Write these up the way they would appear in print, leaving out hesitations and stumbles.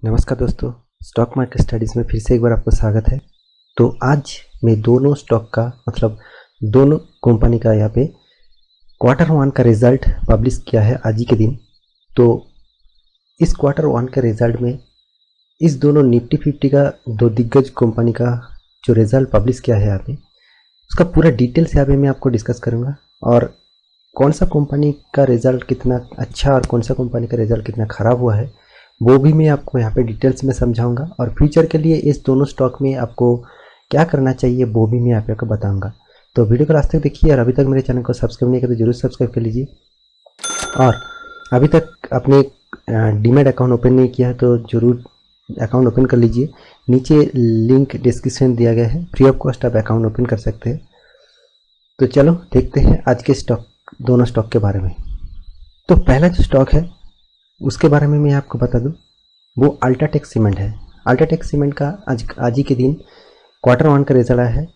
नमस्कार दोस्तों, stock market studies में फिर से एक बार आपका स्वागत है। तो आज मैं दोनों स्टॉक का मतलब दोनों कंपनी का यहाँ पे Q1 का रिज़ल्ट पब्लिश किया है आज ही के दिन। तो इस Q1 के रिज़ल्ट में इस दोनों निफ्टी 50 का दो दिग्गज कंपनी का जो रिज़ल्ट पब्लिश किया है यहाँ पे, उसका पूरा डिटेल्स यहाँ पे मैं आपको डिस्कस करूँगा और कौन सा कंपनी का रिज़ल्ट कितना अच्छा और कौन सा कंपनी का रिज़ल्ट कितना ख़राब हुआ है वो भी मैं आपको यहाँ पे डिटेल्स में समझाऊंगा और फ्यूचर के लिए इस दोनों स्टॉक में आपको क्या करना चाहिए वो भी मैं यहाँ पे आपको बताऊंगा। तो वीडियो को लास्ट तक देखिए और अभी तक मेरे चैनल को सब्सक्राइब नहीं किया तो जरूर सब्सक्राइब कर लीजिए और अभी तक अपने डीमैट अकाउंट ओपन नहीं किया है तो ज़रूर अकाउंट ओपन कर लीजिए। नीचे लिंक डिस्क्रिप्शन दिया गया है, फ्री ऑफ कॉस्ट आप अकाउंट ओपन कर सकते हैं। तो चलो देखते हैं आज के दोनों स्टॉक के बारे में। तो पहला जो स्टॉक है उसके बारे में मैं आपको बता दूं, वो अल्ट्राटेक सीमेंट है। अल्ट्राटेक सीमेंट का आज ही के दिन Q1 का रिजल्ट आया है।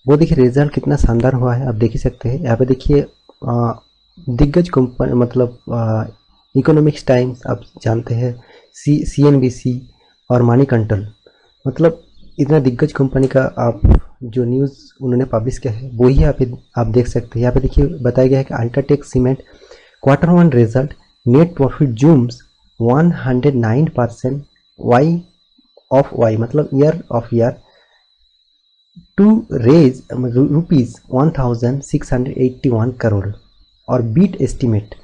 वो देखिए रिजल्ट कितना शानदार हुआ है, आप देख ही सकते हैं। यहाँ पे देखिए दिग्गज कंपनी मतलब इकोनॉमिक्स टाइम्स आप जानते हैं, CNBC और मनी कंट्रोल, मतलब इतना दिग्गज कंपनी का आप जो न्यूज़ उन्होंने पब्लिश किया है वही यहाँ पे आप देख सकते हैं। यहाँ पे देखिए बताया गया है कि UltraTech cement Q1 result net profit zooms 109% Y मतलब year of year to raise rupees 1681 crore और बीट एस्टिमेट।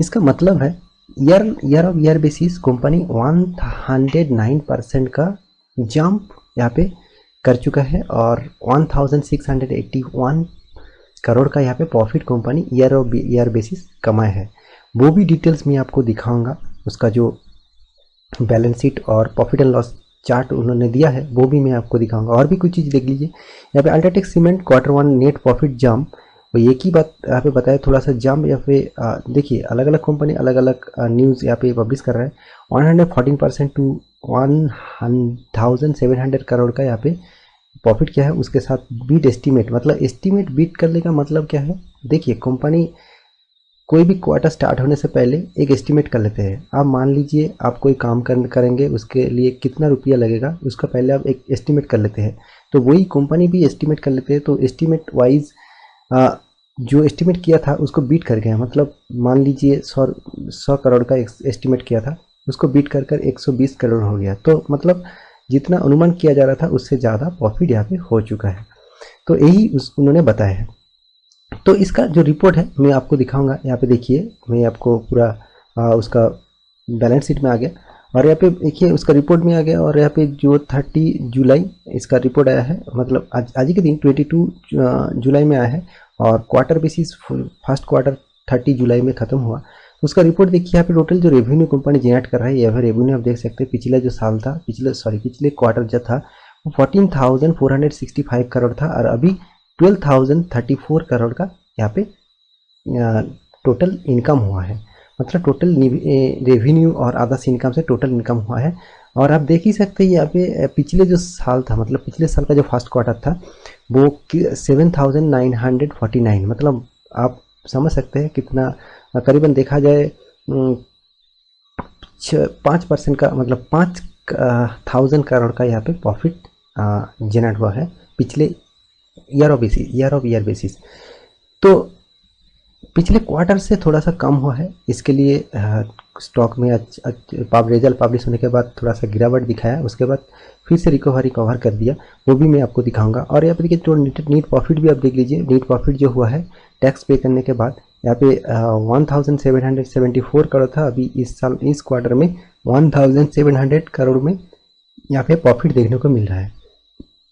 इसका मतलब है year of year basis company 109% का जंप यहाँ पे कर चुका है और 1681 करोड़ का यहाँ पे profit company year of year basis कमाया है। वो भी डिटेल्स मैं आपको दिखाऊंगा, उसका जो बैलेंस शीट और प्रॉफिट एंड लॉस चार्ट उन्होंने दिया है वो भी मैं आपको दिखाऊंगा। और भी कुछ चीज़ देख लीजिए यहाँ पे UltraTech cement Q1 net profit jump, वो एक ही बात यहाँ पे बताया, थोड़ा सा जंप या फिर देखिए अलग अलग कंपनी अलग अलग न्यूज़ यहाँ पे पब्लिश कर रहा है। 114% टू 1700 करोड़ का यहाँ पे प्रॉफिट क्या है। उसके साथ बीट एस्टीमेट, मतलब एस्टीमेट बीट करने का मतलब क्या है, देखिए कंपनी कोई भी क्वार्टर स्टार्ट होने से पहले एक एस्टीमेट कर लेते हैं। आप मान लीजिए आप कोई काम करेंगे, उसके लिए कितना रुपया लगेगा उसका पहले आप एक एस्टीमेट कर लेते हैं। तो वही कंपनी भी एस्टीमेट कर लेते हैं। तो एस्टीमेट वाइज जो एस्टीमेट किया था उसको बीट कर गया, मतलब मान लीजिए 100 करोड़ का एस्टीमेट किया था, उसको बीट कर 120 करोड़ हो गया। तो मतलब जितना अनुमान किया जा रहा था उससे ज़्यादा प्रॉफिट यहाँ पे हो चुका है। तो यही उन्होंने बताया है। तो इसका जो रिपोर्ट है मैं आपको दिखाऊंगा। यहाँ पे देखिए मैं आपको पूरा उसका बैलेंस शीट में आ गया और यहाँ पे देखिए उसका रिपोर्ट में आ गया। और यहाँ पे जो 30 जुलाई इसका रिपोर्ट आया है, मतलब आज ही के दिन 22 जुलाई में आया है और क्वार्टर बेसिस फर्स्ट क्वार्टर 30 जुलाई में ख़त्म हुआ। उसका रिपोर्ट देखिए यहाँ पे टोटल जो रेवेन्यू कंपनी जनरेट कर रहा है, यह रेवेन्यू आप देख सकते हैं। पिछला जो साल था, पिछले क्वार्टर जो था वो 14,465 करोड़ था और अभी 12,034 करोड़ का यहाँ पे टोटल इनकम हुआ है। मतलब टोटल रेवेन्यू और अदर्स इनकम से टोटल इनकम हुआ है। और आप देख ही सकते हैं यहाँ पे पिछले जो साल था, मतलब पिछले साल का जो फर्स्ट क्वार्टर था वो 7,949, मतलब आप समझ सकते हैं कितना करीबन देखा जाए 5% का, मतलब 5,000 करोड़ का यहाँ पे प्रॉफिट जनरेट हुआ है पिछले ईयर ऑफ ईयर बेसिस। तो पिछले क्वार्टर से थोड़ा सा कम हुआ है, इसके लिए स्टॉक में रिजल्ट पब्लिश होने के बाद थोड़ा सा गिरावट दिखाया, उसके बाद फिर से रिकवर कर दिया, वो भी मैं आपको दिखाऊंगा। और यहाँ पे देखिए तो नीट प्रॉफिट भी आप देख लीजिए। नीट प्रॉफिट जो हुआ है टैक्स पे करने के बाद यहाँ पे 1,774 करोड़ था, अभी इस साल इस क्वार्टर में 1,700 करोड़ में यहाँ पे प्रॉफिट देखने को मिल रहा है।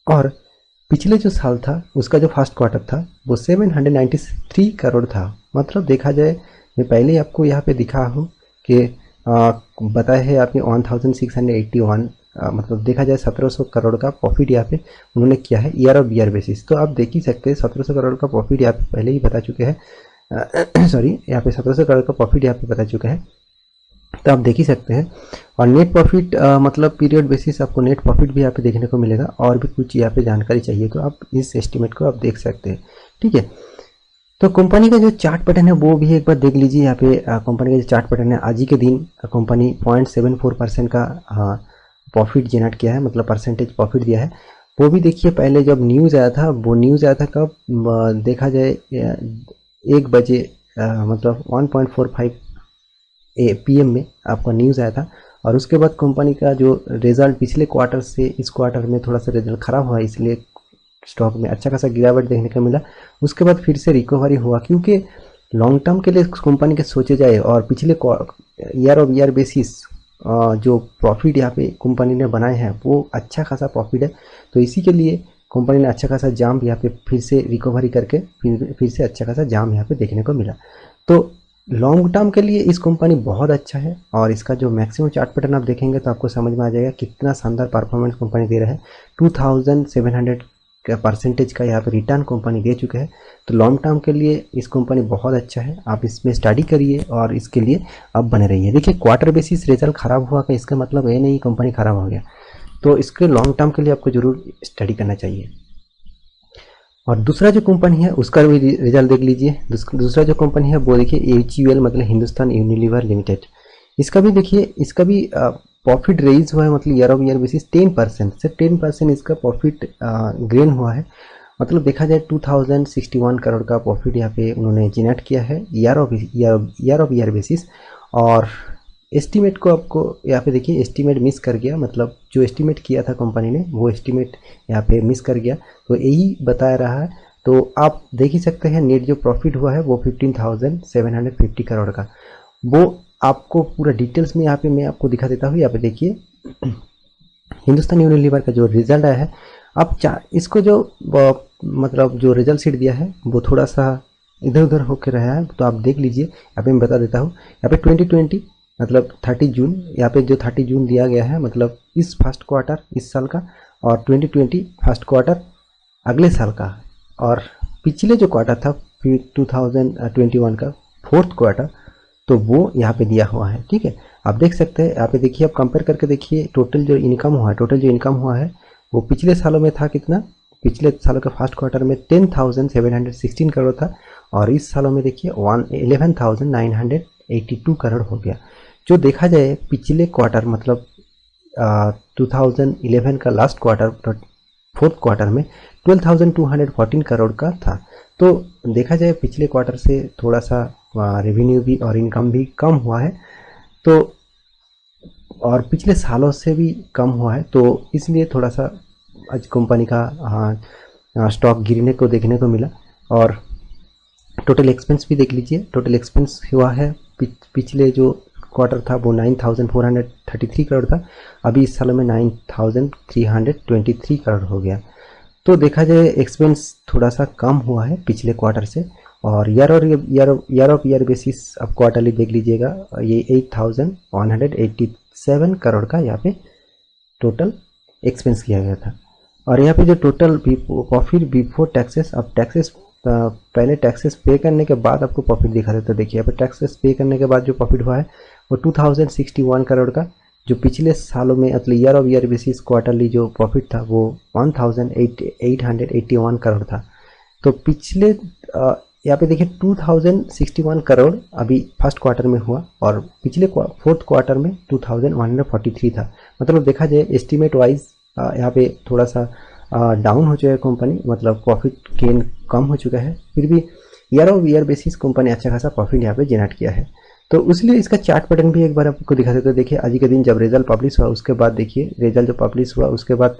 और पिछले जो साल था उसका जो फर्स्ट क्वार्टर था वो 793 करोड़ था। मतलब देखा जाए, मैं पहले आपको यहाँ पे दिखा हूँ कि बताया है आपने 1681, मतलब देखा जाए 1700 करोड़ का प्रॉफिट यहाँ पे उन्होंने किया है ईयर ऑफ ईयर बेसिस। तो आप देख ही सकते हैं 1700 करोड़ का प्रॉफिट यहाँ पे पहले ही बता चुके हैं, सॉरी यहाँ पे 1700 करोड़ का प्रॉफिट यहाँ पे बता चुका है। तो आप देख ही सकते हैं। और नेट प्रॉफिट मतलब पीरियड बेसिस आपको नेट प्रॉफिट भी यहाँ पे देखने को मिलेगा। और भी कुछ यहाँ पे जानकारी चाहिए तो आप इस एस्टिमेट को आप देख सकते हैं, ठीक है। तो कंपनी का जो चार्ट पैटर्न है वो भी एक बार देख लीजिए। यहाँ पे कंपनी का जो चार्ट पैटर्न है, आज ही के दिन कंपनी 0.74% का प्रॉफिट जनरेट किया है, मतलब परसेंटेज प्रॉफिट दिया है, वो भी देखिए पहले जब न्यूज़ आया था, वो न्यूज़ आया था कब, देखा जाए 1 बजे, मतलब 1.45 PM में आपका न्यूज़ आया था। और उसके बाद कंपनी का जो रिजल्ट पिछले क्वार्टर से इस क्वार्टर में थोड़ा सा रिजल्ट ख़राब हुआ, इसलिए स्टॉक में अच्छा खासा गिरावट देखने को मिला। उसके बाद फिर से रिकवरी हुआ, क्योंकि लॉन्ग टर्म के लिए कंपनी के सोचे जाए और पिछले ईयर ऑफ ईयर बेसिस जो प्रॉफिट यहाँ पे कंपनी ने बनाए हैं वो अच्छा खासा प्रॉफिट है। तो इसी के लिए कंपनी ने अच्छा खासा जाम यहाँ पे फिर से रिकवरी करके फिर से अच्छा खासा जाम यहाँ पे देखने को मिला। तो लॉन्ग टर्म के लिए इस कंपनी बहुत अच्छा है, और इसका जो मैक्सिमम चार्ट पैटर्न आप देखेंगे तो आपको समझ में आ जाएगा कितना शानदार परफॉर्मेंस कंपनी दे रहा है। 2700 का परसेंटेज का यहाँ पे रिटर्न कंपनी दे चुके हैं। तो लॉन्ग टर्म के लिए इस कंपनी बहुत अच्छा है, आप इसमें स्टडी करिए और इसके लिए आप बने रहिए। देखिए क्वार्टर बेसिस रिजल्ट खराब हुआ का इसका मतलब ये नहीं कंपनी खराब हो गया, तो इसके लॉन्ग टर्म के लिए आपको जरूर स्टडी करना चाहिए। और दूसरा जो कंपनी है उसका भी रिजल्ट देख लीजिए। दूसरा जो कंपनी है वो देखिए HUL, मतलब हिंदुस्तान यूनिलीवर लिमिटेड। इसका भी देखिए, इसका भी प्रॉफिट रेज हुआ है, मतलब ईयर ऑफ ईयर बेसिस 10% से 10% इसका प्रॉफिट गेन हुआ है। मतलब देखा जाए 2061 करोड़ का प्रॉफिट यहाँ पे उन्होंने जनरेट किया है ईयर ऑफ ईयर बेसिस। और एस्टीमेट को आपको यहाँ पे देखिए एस्टीमेट मिस कर गया, मतलब जो एस्टीमेट किया था कंपनी ने वो एस्टीमेट यहाँ पे मिस कर गया, तो यही बता रहा है। तो आप देख ही सकते हैं नेट जो प्रॉफिट हुआ है वो 15,750 करोड़ का। वो आपको पूरा डिटेल्स में यहाँ पे मैं आपको दिखा देता हूँ। यहाँ पे देखिए हिंदुस्तान यूनिलीवर का जो रिजल्ट आया है, आप इसको जो मतलब जो रिजल्ट शीट दिया है वो थोड़ा सा इधर उधर होकर रहा है, तो आप देख लीजिए। यहाँ पे मैं बता देता हूँ, यहाँ पे 2020 मतलब 30 जून, यहाँ पे जो 30 जून दिया गया है मतलब इस फर्स्ट क्वार्टर इस साल का, और 2020 फर्स्ट क्वार्टर अगले साल का, और पिछले जो क्वार्टर था 2021 का फोर्थ क्वार्टर, तो वो यहाँ पे दिया हुआ है। ठीक है, आप देख सकते हैं। यहाँ पे देखिए, आप कंपेयर करके देखिए टोटल जो इनकम हुआ है वो पिछले सालों में था कितना, पिछले सालों के फर्स्ट क्वार्टर में 10,716 करोड़ था, और इस सालों में देखिए 11,982 करोड़ हो गया। जो देखा जाए पिछले क्वार्टर मतलब 2011 का लास्ट क्वार्टर फोर्थ क्वार्टर में 12,214 करोड़ का था। तो देखा जाए पिछले क्वार्टर से थोड़ा सा रेवेन्यू भी और इनकम भी कम हुआ है, तो और पिछले सालों से भी कम हुआ है, तो इसलिए थोड़ा सा आज कंपनी का स्टॉक गिरने को देखने को मिला। और टोटल एक्सपेंस भी देख लीजिए, टोटल एक्सपेंस हुआ है पिछले जो क्वार्टर था वो 9,433 करोड़ था, अभी इस साल में 9,323 करोड़ हो गया। तो देखा जाए एक्सपेंस थोड़ा सा कम हुआ है पिछले क्वार्टर से। और ईयर ऑफ ईयर बेसिस आप क्वार्टरली देख लीजिएगा, ये 8,187 करोड़ का यहाँ पे टोटल एक्सपेंस किया गया था। और यहाँ पे जो टोटल प्रॉफिट बिफोर टैक्सेस, अब टैक्सेस पहले टैक्सेस पे करने के बाद आपको प्रॉफिट दिखा देता है। देखिए यहाँ पे टैक्सेस पे करने के बाद जो प्रॉफिट हुआ है वो 2061 करोड़ का, जो पिछले सालों में मतलब year of year basis quarterly जो प्रॉफिट था वो 1881 करोड़ था। तो पिछले यहाँ पे देखिए 2061 करोड़ अभी फर्स्ट क्वार्टर में हुआ, और पिछले फोर्थ क्वार्टर में 2143 था। मतलब देखा जाए एस्टीमेट वाइज यहाँ पे थोड़ा सा डाउन हो चुका है कंपनी, मतलब प्रॉफिट गेन कम हो चुका है। फिर भी year of year basis company अच्छा खासा प्रॉफिट यहाँ पे जनरेट किया है। तो इसलिए इसका चार्ट पैटर्न भी एक बार आपको दिखा देते हैं। देखिए आज के दिन जब रिजल्ट पब्लिश हुआ उसके बाद देखिए रिजल्ट जो पब्लिश हुआ उसके बाद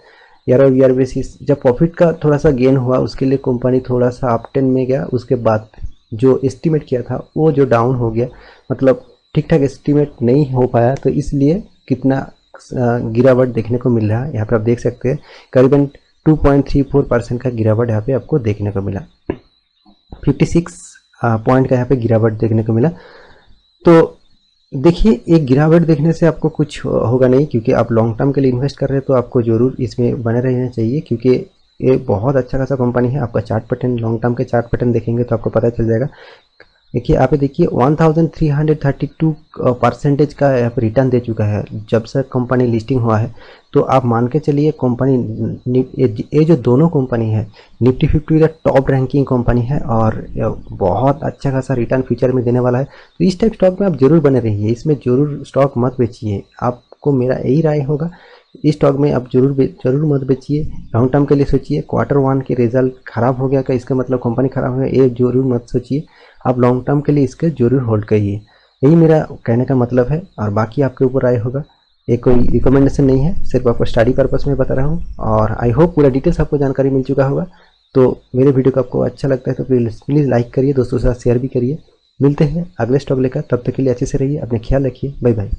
ईयर ऑफ ईयर बेसिस जब प्रॉफिट का थोड़ा सा गेन हुआ उसके लिए कंपनी थोड़ा सा अप ट्रेंड में गया। उसके बाद जो एस्टीमेट किया था वो जो डाउन हो गया, मतलब ठीक ठाक एस्टीमेट नहीं हो पाया, तो इसलिए कितना गिरावट देखने को मिल रहा है। यहाँ पर आप देख सकते हैं करीबन 2.34% का गिरावट यहाँ पे आपको देखने को मिला, 56 पॉइंट का यहाँ पे गिरावट देखने को मिला। तो देखिए एक गिरावट देखने से आपको कुछ होगा नहीं, क्योंकि आप लॉन्ग टर्म के लिए इन्वेस्ट कर रहे हैं तो आपको जरूर इसमें बने रहना चाहिए, क्योंकि ये बहुत अच्छा खासा कंपनी है। आपका चार्ट पैटर्न, लॉन्ग टर्म के चार्ट पैटर्न देखेंगे तो आपको पता चल जाएगा। देखिए यहाँ पे देखिए 1332% का यहाँ पे रिटर्न दे चुका है जब से कंपनी लिस्टिंग हुआ है। तो आप मान के चलिए कंपनी ये जो दोनों कंपनी है निफ्टी 50 का टॉप रैंकिंग कंपनी है, और बहुत अच्छा खासा रिटर्न फ्यूचर में देने वाला है। तो इस टाइप स्टॉक में आप जरूर बने रहिए, इसमें जरूर स्टॉक मत बेचिए। आप आपको मेरा यही राय होगा, इस स्टॉक में आप जरूर मत बेचिए। लॉन्ग टर्म के लिए सोचिए। क्वार्टर 1 के रिजल्ट खराब हो गया का इसका मतलब कंपनी खराब हो गया, ये जरूर मत सोचिए। आप लॉन्ग टर्म के लिए इसके जरूर होल्ड करिए। यही मेरा कहने का मतलब है, और बाकी आपके ऊपर राय होगा। ये कोई रिकमेंडेशन नहीं है, सिर्फ आपको स्टडी पर्पस में बता रहा हूँ। और आई होप पूरा डिटेल्स आपको जानकारी मिल चुका होगा। तो मेरे वीडियो को आपको अच्छा लगता है तो प्लीज़ लाइक करिए, दोस्तों के साथ शेयर भी करिए। मिलते हैं अगले स्टॉक लेकर, तब तक के लिए अच्छे से रहिए, अपने ख्याल रखिए। Bye bye.